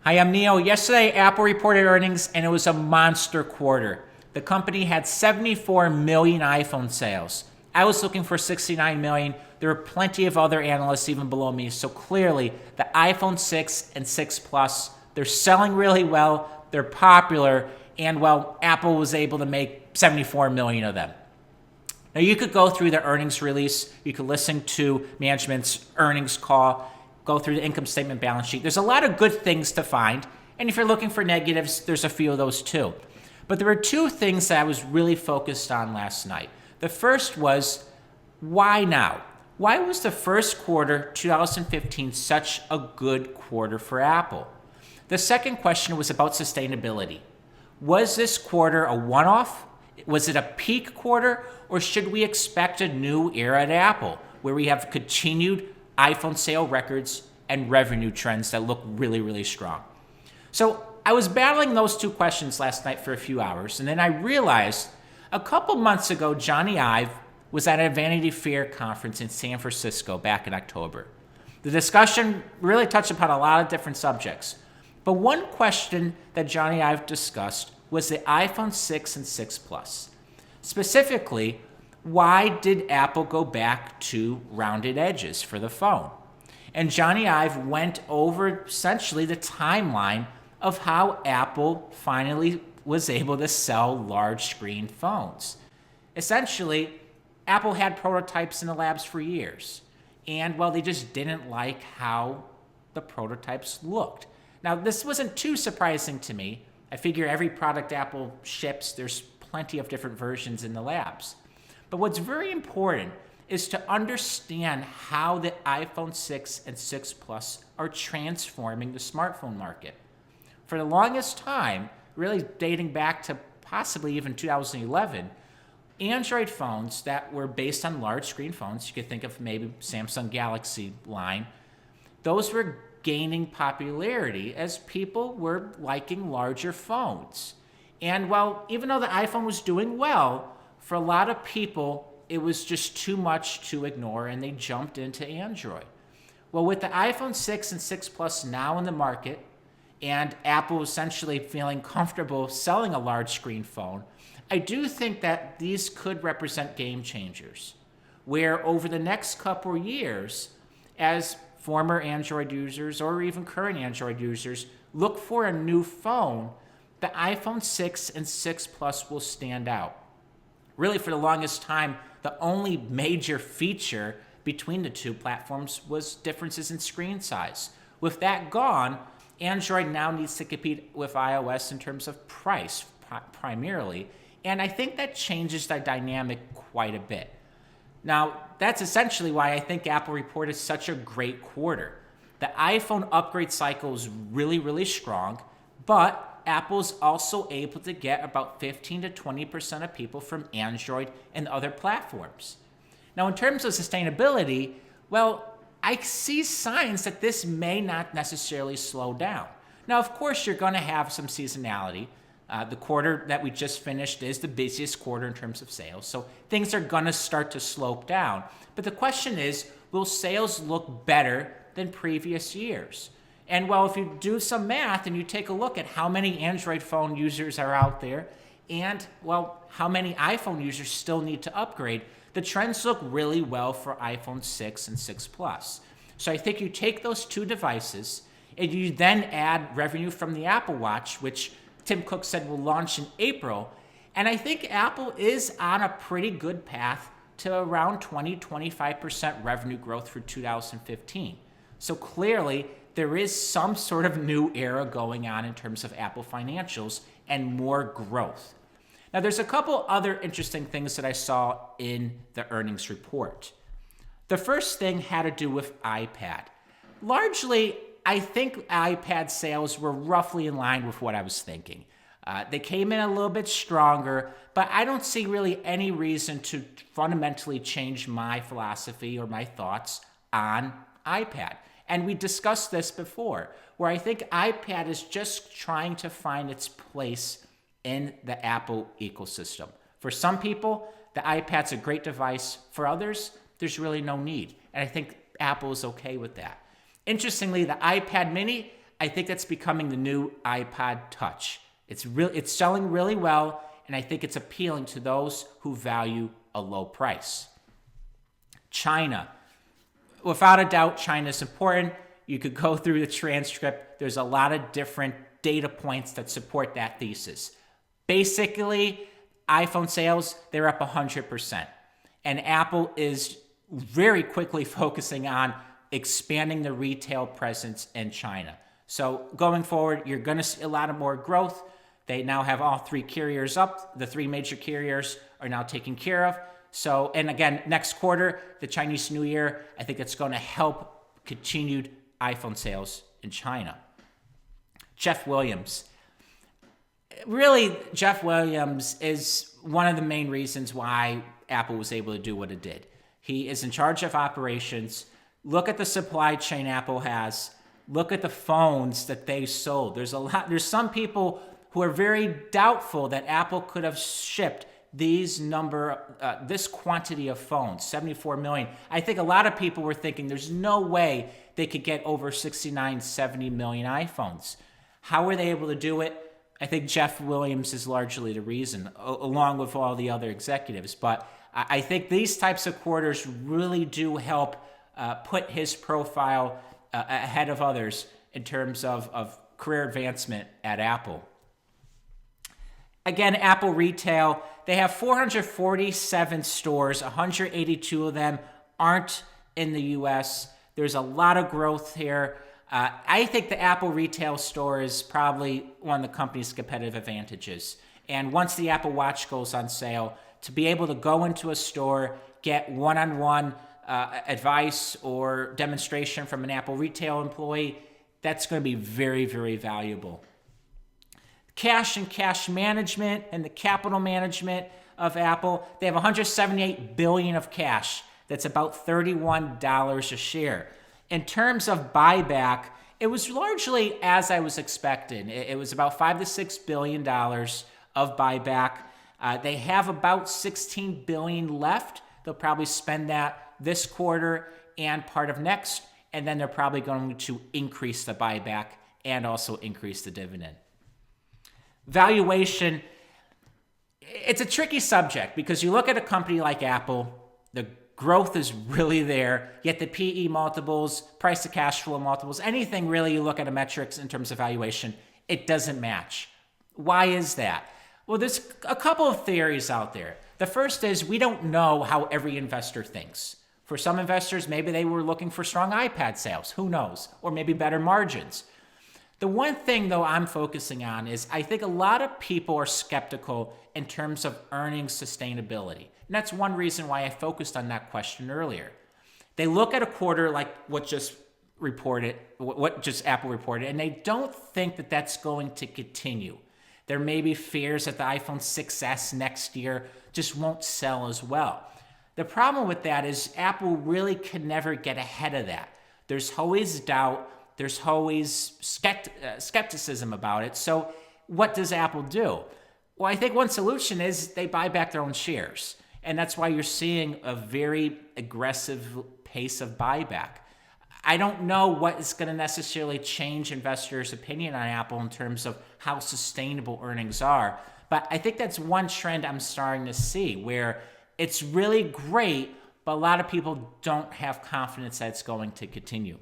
Hi, I'm Neil. Yesterday, Apple reported earnings, and it was a monster quarter. The company had 74 million iPhone sales. I was looking for 69 million. There were plenty of other analysts even below me, so clearly the iPhone 6 and 6 Plus, they're selling really well, they're popular, and well, Apple was able to make 74 million of them. Now, you could go through the earnings release, you could listen to management's earnings call, go through the income statement, balance sheet. There's a lot of good things to find, and if you're looking for negatives, there's a few of those too. But there were two things that I was really focused on last night. The first was, why now? Why was the first quarter 2015 such a good quarter for Apple? The second question was about sustainability. Was this quarter a one-off? Was it a peak quarter, or should we expect a new era at Apple where we have continued iPhone sale records and revenue trends that look really, really strong? So I was battling those two questions last night for a few hours, and then I realized a couple months ago, Johnny Ive was at a Vanity Fair conference in San Francisco back in October. The discussion really touched upon a lot of different subjects, but one question that Johnny Ive discussed was the iPhone 6 and 6 Plus. Specifically, why did Apple go back to rounded edges for the phone? And Johnny Ive went over essentially the timeline of how Apple finally was able to sell large screen phones. Essentially, Apple had prototypes in the labs for years, and well, they just didn't like how the prototypes looked. Now, this wasn't too surprising to me. I figure every product Apple ships, there's plenty of different versions in the labs. But what's very important is to understand how the iPhone 6 and 6 Plus are transforming the smartphone market. For the longest time, really dating back to possibly even 2011, Android phones that were based on large screen phones, you could think of maybe Samsung Galaxy line, those were gaining popularity as people were liking larger phones. And while even though the iPhone was doing well, for a lot of people, it was just too much to ignore, and they jumped into Android. Well, with the iPhone 6 and 6 Plus now in the market, and Apple essentially feeling comfortable selling a large screen phone, I do think that these could represent game changers, where over the next couple of years, as former Android users or even current Android users look for a new phone, the iPhone 6 and 6 Plus will stand out. Really, for the longest time, the only major feature between the two platforms was differences in screen size. With that gone, Android now needs to compete with iOS in terms of price, primarily, and I think that changes the dynamic quite a bit. Now, that's essentially why I think Apple reported such a great quarter. The iPhone upgrade cycle is really, really strong, but Apple's also able to get about 15 to 20% of people from Android and other platforms. Now, in terms of sustainability, well, I see signs that this may not necessarily slow down. Now, of course, you're going to have some seasonality. The quarter that we just finished is the busiest quarter in terms of sales, so things are going to start to slope down. But the question is, will sales look better than previous years? And well, if you do some math and you take a look at how many Android phone users are out there and, well, how many iPhone users still need to upgrade, the trends look really well for iPhone 6 and 6 Plus. So I think you take those two devices and you then add revenue from the Apple Watch, which Tim Cook said will launch in April. And I think Apple is on a pretty good path to around 20-25% revenue growth for 2015. So clearly, there is some sort of new era going on in terms of Apple financials and more growth. Now, there's a couple other interesting things that I saw in the earnings report. The first thing had to do with iPad. Largely, I think iPad sales were roughly in line with what I was thinking. They came in a little bit stronger, but I don't see really any reason to fundamentally change my philosophy or my thoughts on iPad. And we discussed this before, where I think iPad is just trying to find its place in the Apple ecosystem. For some people, the iPad's a great device. For others, there's really no need. And I think Apple is okay with that. Interestingly, the iPad mini, I think that's becoming the new iPod Touch. It's selling really well, and I think it's appealing to those who value a low price. China. Without a doubt, China is important. You could go through the transcript. There's a lot of different data points that support that thesis. Basically, iPhone sales, they're up 100%. And Apple is very quickly focusing on expanding the retail presence in China. So going forward, you're going to see a lot of more growth. They now have all three carriers up. The three major carriers are now taken care of. So, and again, next quarter, the Chinese New Year, I think it's going to help continued iPhone sales in China. Jeff Williams. Really, Jeff Williams is one of the main reasons why Apple was able to do what it did. He is in charge of operations. Look at the supply chain Apple has. Look at the phones that they sold. There's some people who are very doubtful that Apple could have shipped this quantity of phones, 74 million. I think a lot of people were thinking there's no way they could get over 69, 70 million iPhones. How were they able to do it? I think Jeff Williams is largely the reason, along with all the other executives. But I think these types of quarters really do help put his profile ahead of others in terms of career advancement at Apple. Again, Apple Retail, they have 447 stores. 182 of them aren't in the U.S. There's a lot of growth here. I think the Apple Retail store is probably one of the company's competitive advantages. And once the Apple Watch goes on sale, to be able to go into a store, get one-on-one advice or demonstration from an Apple Retail employee, that's going to be very, very valuable. Cash and cash management and the capital management of Apple, they have $178 billion of cash. That's about $31 a share. In terms of buyback, it was largely as I was expecting. It was about $5 to $6 billion of buyback. They have about $16 billion left. They'll probably spend that this quarter and part of next, and then they're probably going to increase the buyback and also increase the dividend. Valuation, it's a tricky subject because you look at a company like Apple, the growth is really there, yet the PE multiples, price to cash flow multiples, anything really you look at a metrics in terms of valuation, it doesn't match. Why is that? Well, there's a couple of theories out there. The first is we don't know how every investor thinks. For some investors, maybe they were looking for strong iPad sales, who knows, or maybe better margins. The one thing, though, I'm focusing on is I think a lot of people are skeptical in terms of earnings sustainability. And that's one reason why I focused on that question earlier. They look at a quarter like what just Apple reported, and they don't think that that's going to continue. There may be fears that the iPhone 6s next year just won't sell as well. The problem with that is Apple really can never get ahead of that. There's always doubt. There's always skepticism about it. So what does Apple do? Well, I think one solution is they buy back their own shares. And that's why you're seeing a very aggressive pace of buyback. I don't know what is going to necessarily change investors' opinion on Apple in terms of how sustainable earnings are. But I think that's one trend I'm starting to see where it's really great, but a lot of people don't have confidence that it's going to continue.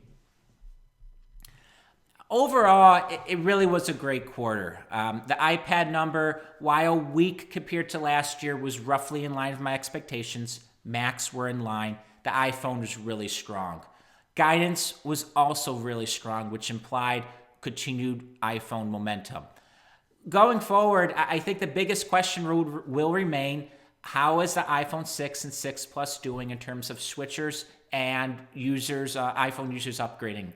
Overall, it really was a great quarter. The iPad number, while weak compared to last year, was roughly in line with my expectations. Macs were in line. The iPhone was really strong. Guidance was also really strong, which implied continued iPhone momentum. Going forward, I think the biggest question will remain, how is the iPhone 6 and 6 Plus doing in terms of switchers and users, iPhone users upgrading?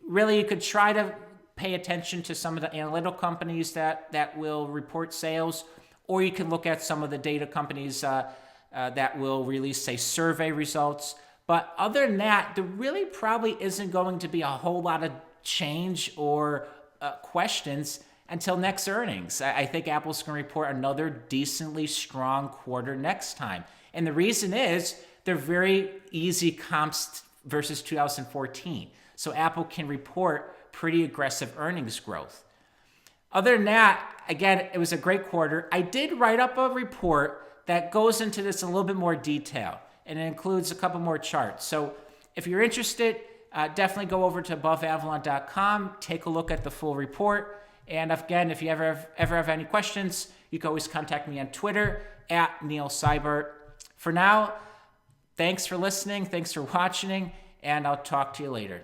Really, you could try to pay attention to some of the analytical companies that will report sales, or you can look at some of the data companies that will release, say, survey results. But other than that, there really probably isn't going to be a whole lot of change or questions until next earnings. I think Apple's going to report another decently strong quarter next time. And the reason is they're very easy comps versus 2014. So Apple can report pretty aggressive earnings growth. Other than that, again, it was a great quarter. I did write up a report that goes into this in a little bit more detail, and it includes a couple more charts. So if you're interested, definitely go over to aboveavalon.com, take a look at the full report. And again, if you ever have any questions, you can always contact me on Twitter at Neil Seibert. For now, thanks for listening, thanks for watching, and I'll talk to you later.